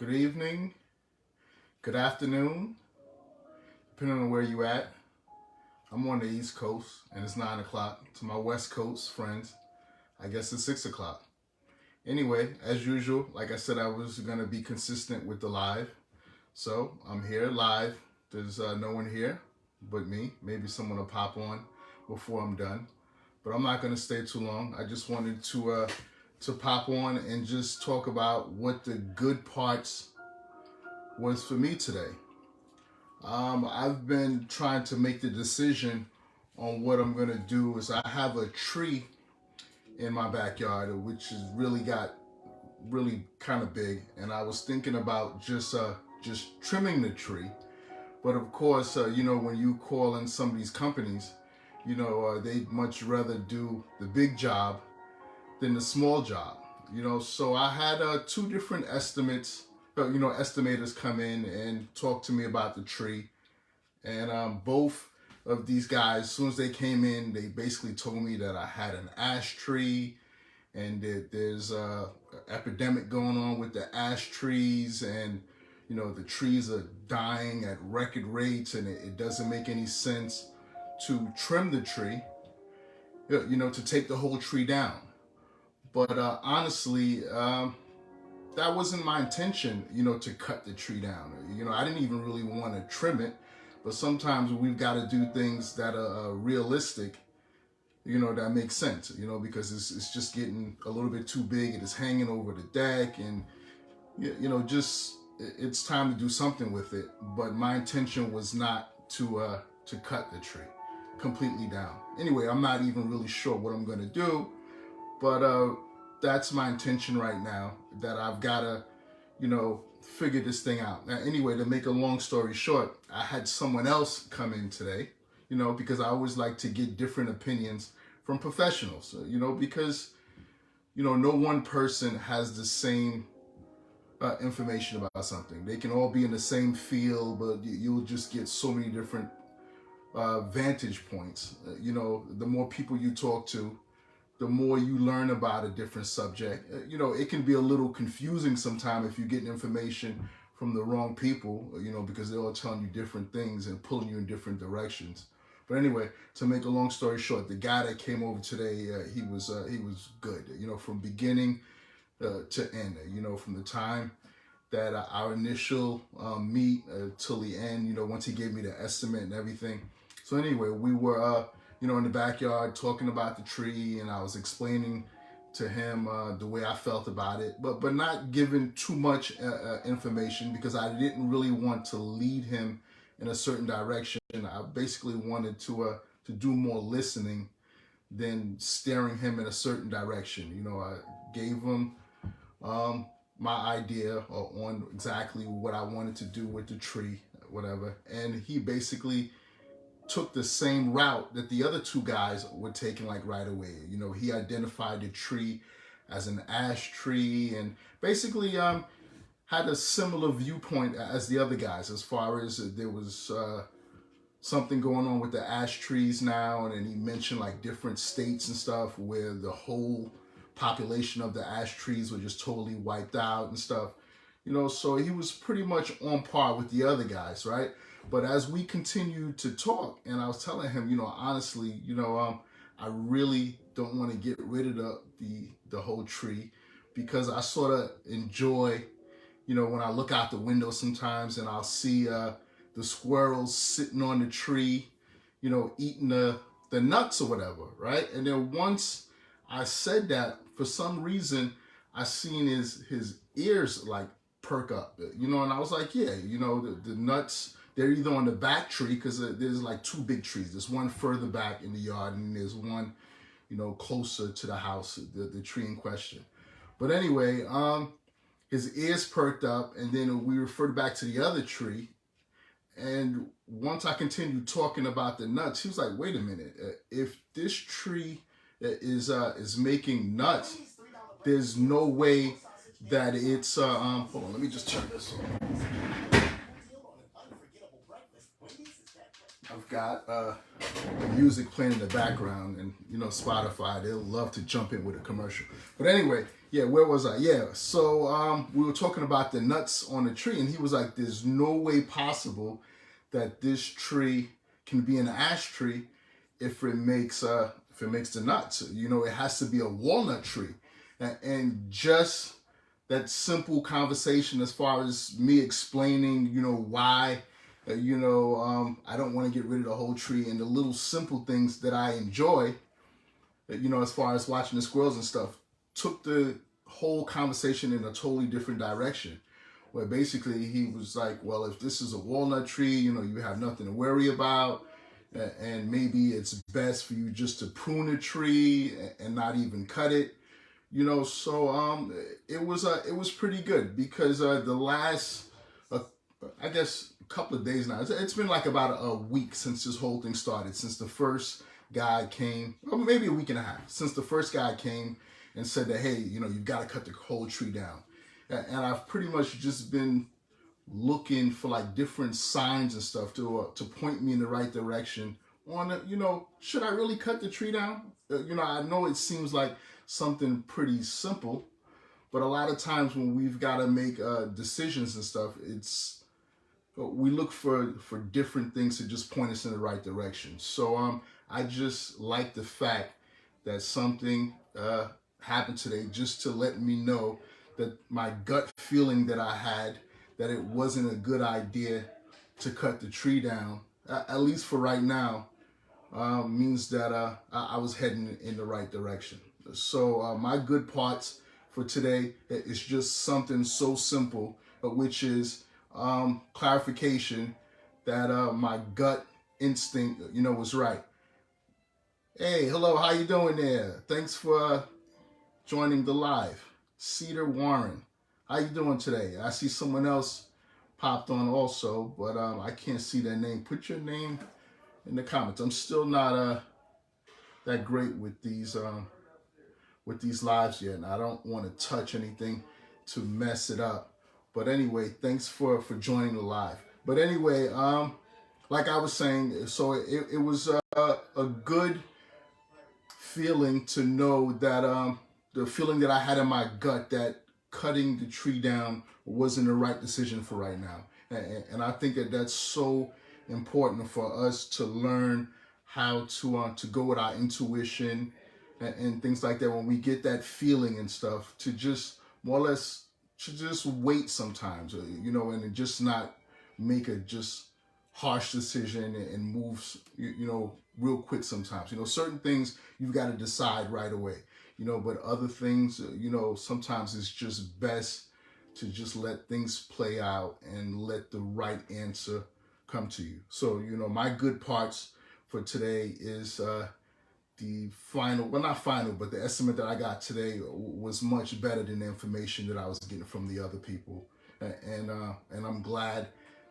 Good evening, good afternoon, depending on where you at. I'm on the East Coast and it's 9 o'clock. To my West Coast friends, I guess it's 6 o'clock. Anyway, as usual, like I said, I was going to be consistent with the live. So I'm here live. There's no one here but me. Maybe someone will pop on before I'm done. But I'm not going to stay too long. I just wanted to pop on and just talk about what the good parts was for me today. I've been trying to make the decision on what I'm gonna do. Is I have a tree in my backyard which has really kind of big, and I was thinking about just trimming the tree. But of course, when you call in some of these companies, they'd much rather do the big job than the small job. So I had two different estimates. Estimators come in and talk to me about the tree, and both of these guys, as soon as they came in, they basically told me that I had an ash tree, and that there's a epidemic going on with the ash trees, and the trees are dying at record rates, and it doesn't make any sense to trim the tree, to take the whole tree down. But honestly, that wasn't my intention, to cut the tree down. I didn't even really want to trim it, but sometimes we've got to do things that are realistic, that make sense, because it's just getting a little bit too big. It is hanging over the deck, and just it's time to do something with it. But my intention was not to cut the tree completely down. Anyway, I'm not even really sure what I'm gonna do, but that's my intention right now. That I've gotta, figure this thing out. Now, anyway, to make a long story short, I had someone else come in today, because I always like to get different opinions from professionals, because, no one person has the same information about something. They can all be in the same field, but you'll just get so many different vantage points. The more people you talk to, the more you learn about a different subject. It can be a little confusing sometimes if you get information from the wrong people, because they're all telling you different things and pulling you in different directions. But anyway, to make a long story short, the guy that came over today, he was good, from beginning to end, from the time that our initial meet till the end, once he gave me the estimate and everything. So anyway, we were in the backyard talking about the tree, and I was explaining to him the way I felt about it, but not giving too much information, because I didn't really want to lead him in a certain direction. I basically wanted to do more listening than steering him in a certain direction. I gave him my idea on exactly what I wanted to do with the tree, whatever, and he basically took the same route that the other two guys were taking, like right away. He identified the tree as an ash tree, and basically had a similar viewpoint as the other guys, as far as there was something going on with the ash trees now. And then he mentioned like different states and stuff where the whole population of the ash trees were just totally wiped out and stuff. So he was pretty much on par with the other guys, right? But as we continued to talk, and I was telling him, honestly, I really don't want to get rid of the whole tree, because I sort of enjoy, when I look out the window sometimes and I'll see the squirrels sitting on the tree, eating the nuts or whatever, right? And then once I said that, for some reason, I seen his ears like perk up, and I was like, yeah, the nuts, they're either on the back tree, because there's like two big trees. There's one further back in the yard, and there's one, closer to the house, the tree in question. But anyway, his ears perked up, and then we referred back to the other tree. And once I continued talking about the nuts, he was like, wait a minute, if this tree is making nuts, there's no way that it's hold on, let me just turn this on. got music playing in the background, and you know Spotify, they'll love to jump in with a commercial. But anyway, yeah, where was I? Yeah, so we were talking about the nuts on the tree, and he was like, "There's no way possible that this tree can be an ash tree if it makes the nuts. You know, it has to be a walnut tree." And just that simple conversation, as far as me explaining, you know, why. I don't want to get rid of the whole tree, and the little simple things that I enjoy, you know, as far as watching the squirrels and stuff, took the whole conversation in a totally different direction. Where basically he was like, well, if this is a walnut tree, you know, you have nothing to worry about, and maybe it's best for you just to prune a tree and not even cut it. You know, so it was pretty good, because the last I guess a couple of days now, it's been like about a week since this whole thing started, since the first guy came, or maybe a week and a half, since the first guy came and said that, hey, you know, you got to cut the whole tree down. And I've pretty much just been looking for like different signs and stuff to point me in the right direction on, you know, should I really cut the tree down? You know, I know it seems like something pretty simple, but a lot of times when we've got to make decisions and stuff, we look for different things to just point us in the right direction. So I just like the fact that something happened today, just to let me know that my gut feeling that I had, that it wasn't a good idea to cut the tree down, at least for right now, means that I was heading in the right direction. So my good parts for today is just something so simple, which is clarification that my gut instinct, you know, was right. Hey, hello, how you doing there? Thanks for joining the live. Cedar Warren, how you doing today? I see someone else popped on also, but I can't see their name. Put your name in the comments. I'm still not that great with these lives yet, and I don't want to touch anything to mess it up. But anyway, thanks for joining the live. But anyway, like I was saying, so it was a good feeling to know that the feeling that I had in my gut that cutting the tree down wasn't the right decision for right now. And I think that that's so important for us to learn how to go with our intuition and things like that. When we get that feeling and stuff, to just more or less to just wait sometimes, you know, and just not make a just harsh decision and move, you know, real quick sometimes. You know, certain things you've got to decide right away, you know, but other things, you know, sometimes it's just best to just let things play out and let the right answer come to you. So, you know, my good parts for today is the final, well, not final, but the estimate that I got today was much better than the information that I was getting from the other people. And I'm glad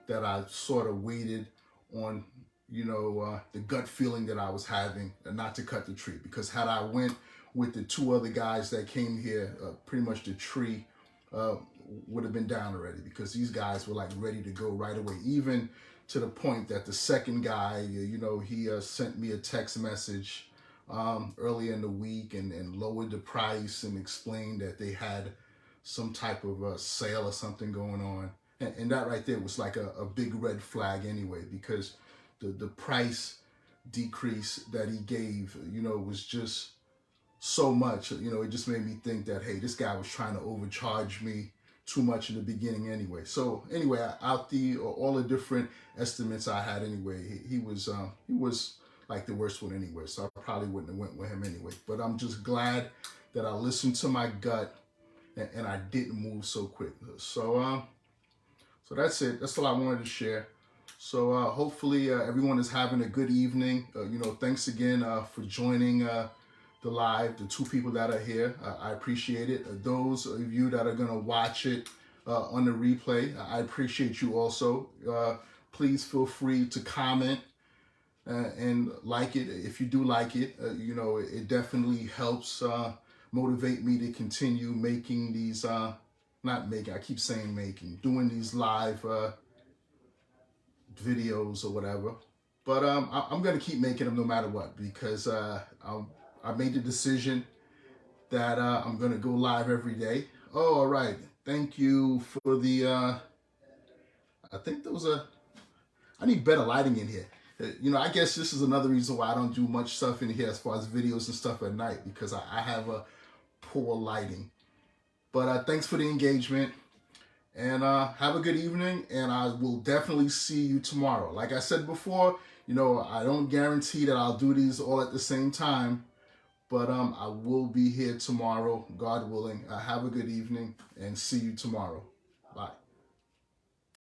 that I sort of waited on, you know, the gut feeling that I was having, not to cut the tree. Because had I went with the two other guys that came here, pretty much the tree would have been down already, because these guys were like ready to go right away. Even to the point that the second guy, you know, he sent me a text message earlier in the week and lowered the price and explained that they had some type of sale or something going on. And that right there was like a big red flag anyway, because the price decrease that he gave, you know, was just so much. You know, it just made me think that, hey, this guy was trying to overcharge me too much in the beginning anyway. So anyway, out the all the different estimates I had anyway, he was like the worst one anyway. So I probably wouldn't have went with him anyway. But I'm just glad that I listened to my gut and I didn't move so quick. So that's it. That's all I wanted to share. So hopefully everyone is having a good evening. You know, thanks again for joining the live, the two people that are here. I appreciate it. Those of you that are going to watch it on the replay, I appreciate you also. Please feel free to comment and like it if you do like it. You know, it definitely helps motivate me to continue making these, not making, I keep saying making, doing these live videos or whatever. But I'm gonna keep making them no matter what, because I made the decision that I'm gonna go live every day. Oh, all right. Thank you for the. I think there was a. I need better lighting in here. I guess this is another reason why I don't do much stuff in here as far as videos and stuff at night, because I have a poor lighting. But thanks for the engagement, and have a good evening, and I will definitely see you tomorrow. Like I said before, I don't guarantee that I'll do these all at the same time, but I will be here tomorrow, God willing. Have a good evening, and see you tomorrow.